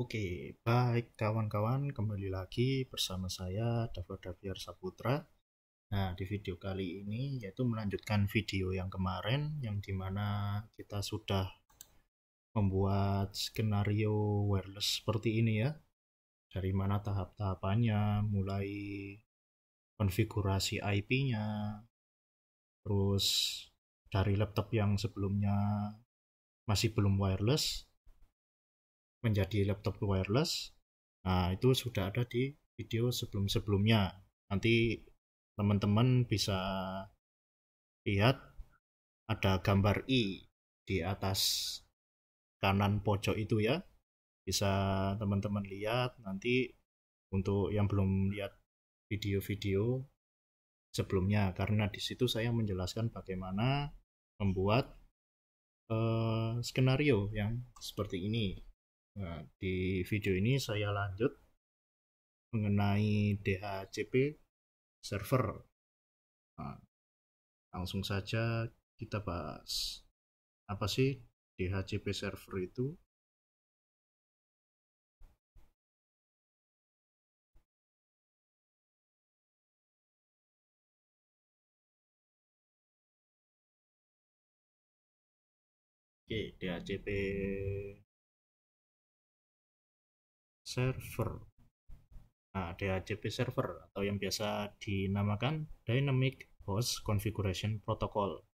Oke, baik kawan-kawan, kembali lagi bersama saya Daviar Saputra. Nah, di video kali ini yaitu melanjutkan video yang kemarin yang dimana kita sudah membuat skenario wireless seperti ini ya. Dari mana tahap-tahapannya, mulai konfigurasi IP-nya, terus dari laptop yang sebelumnya masih belum wireless menjadi laptop wireless. Nah, itu sudah ada di video sebelum-sebelumnya. Nanti teman-teman bisa lihat ada gambar I di atas kanan pojok itu ya. Bisa teman-teman lihat nanti untuk yang belum lihat video-video sebelumnya, karena di situ saya menjelaskan bagaimana membuat skenario yang seperti ini. Nah, di video ini saya lanjut mengenai DHCP server. Nah, langsung saja kita bahas. Apa sih DHCP server itu? Oke, DHCP server. Nah, DHCP server atau yang biasa dinamakan Dynamic Host Configuration Protocol,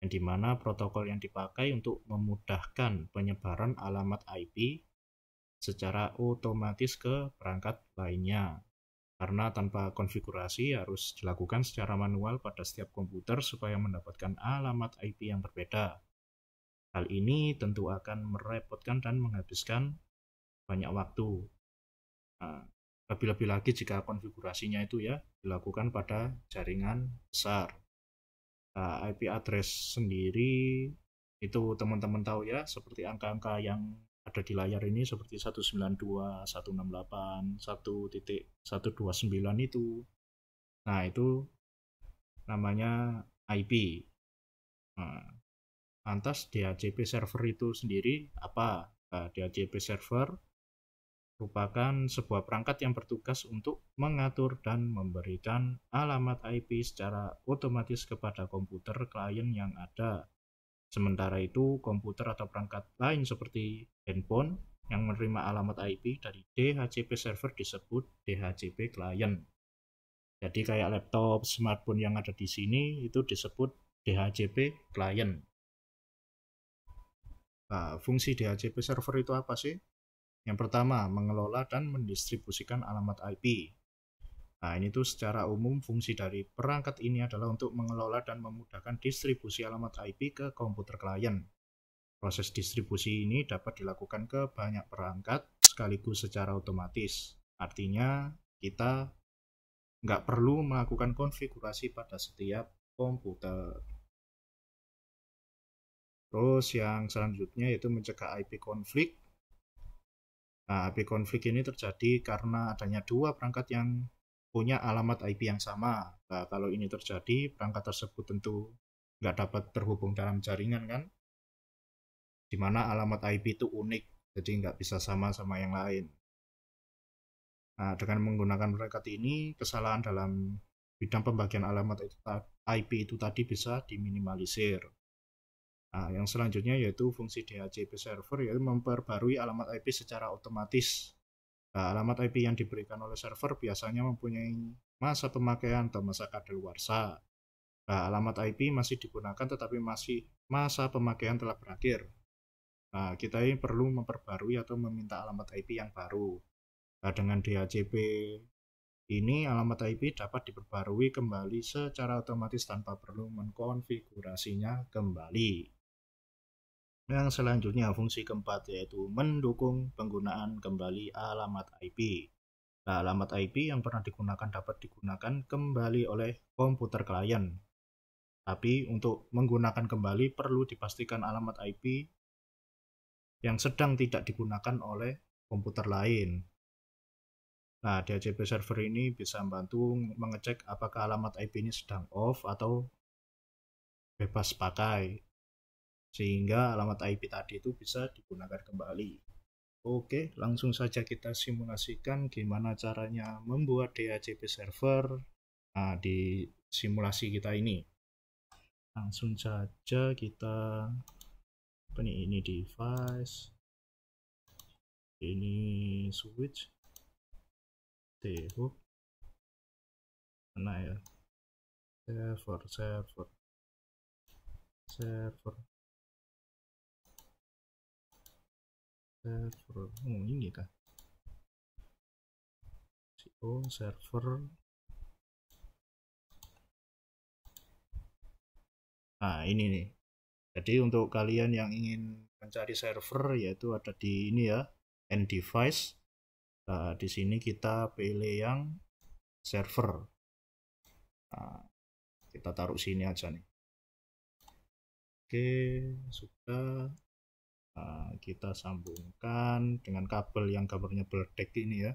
yang dimana protokol yang dipakai untuk memudahkan penyebaran alamat IP secara otomatis ke perangkat lainnya. Karena tanpa konfigurasi harus dilakukan secara manual pada setiap komputer supaya mendapatkan alamat IP yang berbeda. Hal ini tentu akan merepotkan dan menghabiskan banyak waktu. Nah, lebih-lebih lagi jika konfigurasinya itu ya dilakukan pada jaringan besar. Nah, IP address sendiri itu teman-teman tahu ya, seperti angka-angka yang ada di layar ini seperti 192, 168, 1.129 itu. Nah, itu namanya IP. Nah, lantas DHCP server itu sendiri apa? Nah, DHCP server merupakan sebuah perangkat yang bertugas untuk mengatur dan memberikan alamat IP secara otomatis kepada komputer klien yang ada. Sementara itu, komputer atau perangkat lain seperti handphone yang menerima alamat IP dari DHCP server disebut DHCP client. Jadi kayak laptop, smartphone yang ada di sini itu disebut DHCP client. Nah, fungsi DHCP server itu apa sih? Yang pertama, mengelola dan mendistribusikan alamat IP. Nah, ini tuh secara umum fungsi dari perangkat ini adalah untuk mengelola dan memudahkan distribusi alamat IP ke komputer klien. Proses distribusi ini dapat dilakukan ke banyak perangkat sekaligus secara otomatis. Artinya, kita nggak perlu melakukan konfigurasi pada setiap komputer. Terus yang selanjutnya yaitu mencegah IP konflik. Nah, IP konflik ini terjadi karena adanya dua perangkat yang punya alamat IP yang sama. Nah, kalau ini terjadi, perangkat tersebut tentu nggak dapat terhubung dalam jaringan kan, di mana alamat IP itu unik, jadi nggak bisa sama sama yang lain. Nah, dengan menggunakan perangkat ini, kesalahan dalam bidang pembagian alamat IP itu tadi bisa diminimalisir. Nah, yang selanjutnya yaitu fungsi DHCP server, yaitu memperbarui alamat IP secara otomatis. Nah, alamat IP yang diberikan oleh server biasanya mempunyai masa pemakaian atau masa kadaluarsa. Nah, alamat IP masih digunakan tetapi masih masa pemakaian telah berakhir. Nah, kita ini perlu memperbarui atau meminta alamat IP yang baru. Nah, dengan DHCP ini alamat IP dapat diperbarui kembali secara otomatis tanpa perlu mengkonfigurasinya kembali. Yang selanjutnya fungsi keempat yaitu mendukung penggunaan kembali alamat IP. Nah, alamat IP yang pernah digunakan dapat digunakan kembali oleh komputer klien. Tapi untuk menggunakan kembali perlu dipastikan alamat IP yang sedang tidak digunakan oleh komputer lain. Nah, DHCP server ini bisa membantu mengecek apakah alamat IP ini sedang off atau bebas pakai, sehingga alamat IP tadi itu bisa digunakan kembali. Oke, langsung saja kita simulasikan gimana caranya membuat DHCP server di simulasi kita ini. Langsung saja kita ini device, ini switch, hook, mana ya, server. Ini kah? Server. Nah, ini nih. Jadi untuk kalian yang ingin mencari server, yaitu ada di ini ya, end device. Nah, di sini kita pilih yang server. Nah, kita taruh sini aja nih. Oke, sudah. Nah, kita sambungkan dengan kabel yang gambarnya berdek ini ya.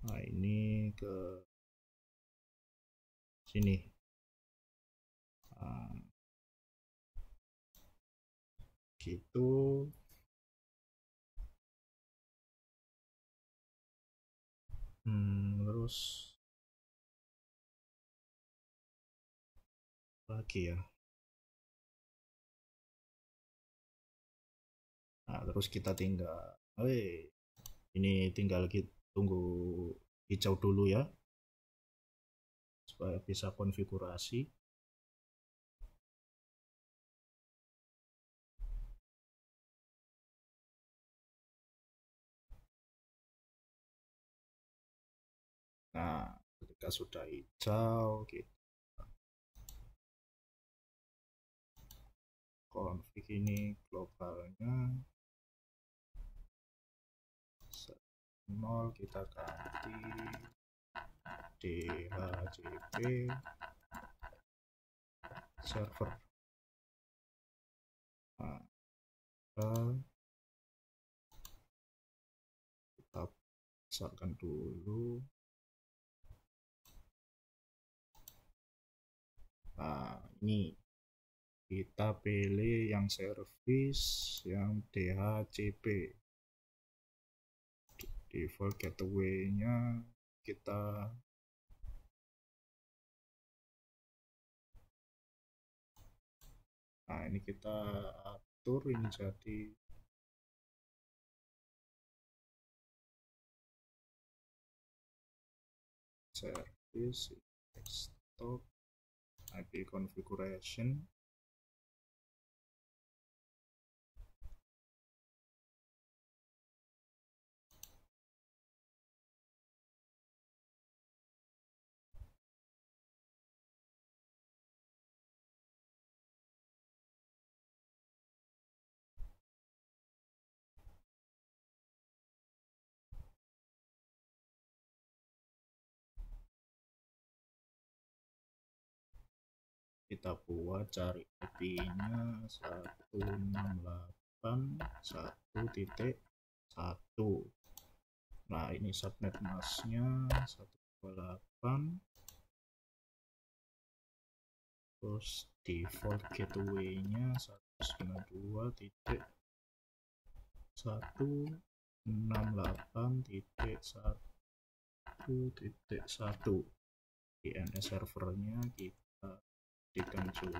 Nah, ini ke sini. Nah, gitu. Terus lagi ya. Nah, terus kita tinggal, ini tinggal kita tunggu hijau dulu ya, supaya bisa konfigurasi. Nah, ketika sudah hijau, kita config ini globalnya 0, kita ganti DHCP server. Nah, kita besarkan dulu. Nah, ini kita pilih yang service yang DHCP, default gateway-nya kita ini kita atur ini jadi service desktop IP configuration. Kita buat cari IP-nya 168.1.1. Nah, ini subnet masknya 128, terus default gateway-nya 192.168.1.1. DNS servernya kita berikan juga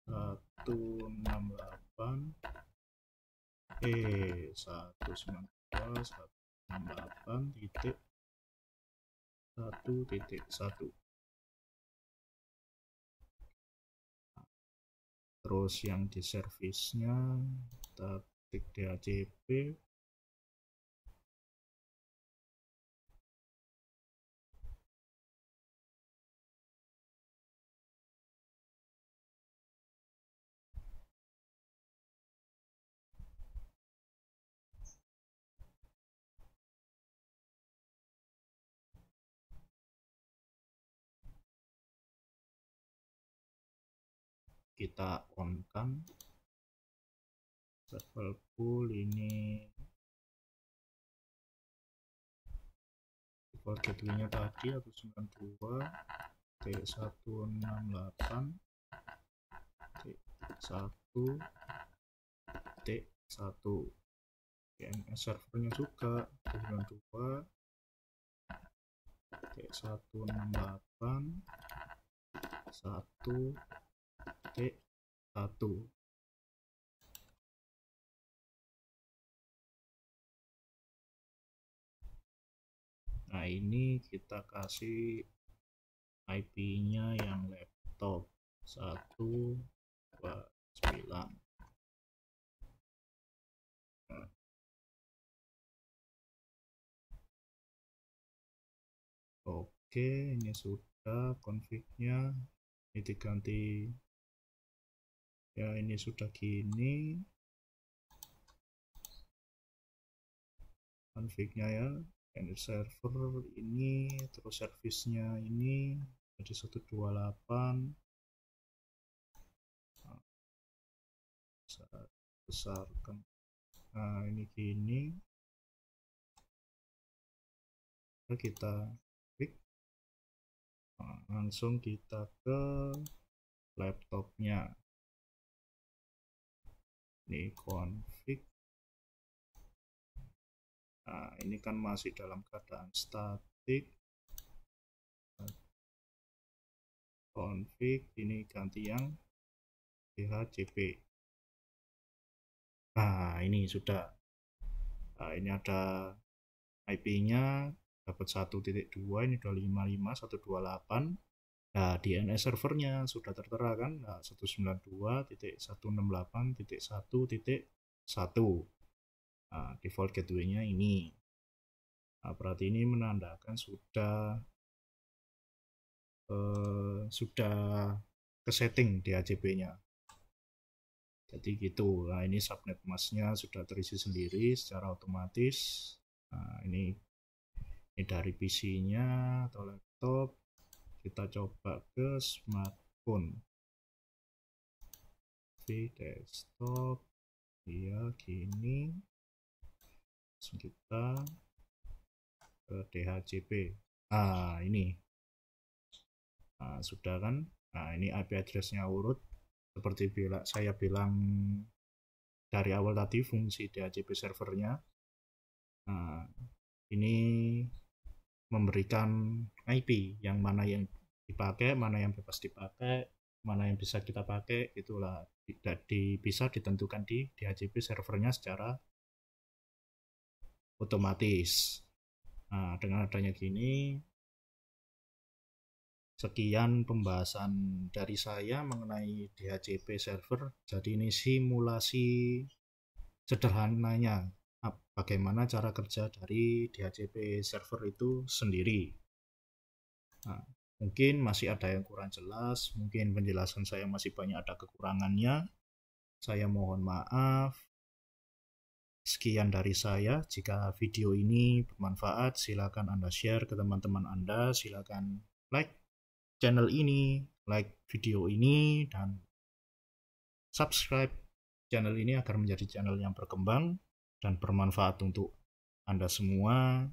192.168.1.1. Terus yang di service-nya kita klik DHCP. Kita on kan server pool ini, default gateway-nya tadi 192.168.1.1. 1 DNS servernya juga 92.168.1.1. Nah, ini kita kasih IP-nya yang laptop 129. Oke, ini sudah config-nya. Ini diganti ya, ini sudah gini config-nya ya. Ini server ini, terus service-nya ini jadi 128. Besarkan. Nah, ini gini. Kita klik. Nah, langsung kita ke laptopnya. Ini config. Nah, ini kan masih dalam keadaan statik. Config, ini ganti yang DHCP. Nah, ini sudah. Nah, ini ada IP-nya dapat 1.2, ini 255.128. Nah, DNS servernya sudah tertera kan, nah, 192.168.1.1. Nah, default gateway-nya ini. Nah, berarti ini menandakan sudah kesetting DHCP-nya. Jadi gitu. Nah, ini subnet mask-nya sudah terisi sendiri secara otomatis. Nah, ini dari PC-nya atau laptop. Kita coba ke smartphone. Desktop. Ya, gini. Langsung kita ke DHCP. Nah, ini. Nah, sudah kan? Nah, ini IP address-nya urut. Seperti saya bilang dari awal tadi, fungsi DHCP servernya. Nah, ini memberikan IP yang mana yang dipakai, mana yang bebas dipakai, mana yang bisa kita pakai, itulah tidak bisa ditentukan di DHCP servernya secara otomatis. Nah, dengan adanya gini, sekian pembahasan dari saya mengenai DHCP server. Jadi ini simulasi sederhananya bagaimana cara kerja dari DHCP server itu sendiri. Nah, mungkin masih ada yang kurang jelas, mungkin penjelasan saya masih banyak ada kekurangannya. Saya mohon maaf. Sekian dari saya. Jika video ini bermanfaat, silakan Anda share ke teman-teman Anda. Silakan like channel ini, like video ini, dan subscribe channel ini agar menjadi channel yang berkembang dan bermanfaat untuk Anda semua.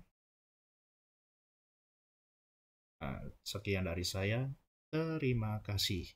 Sekian dari saya. Terima kasih.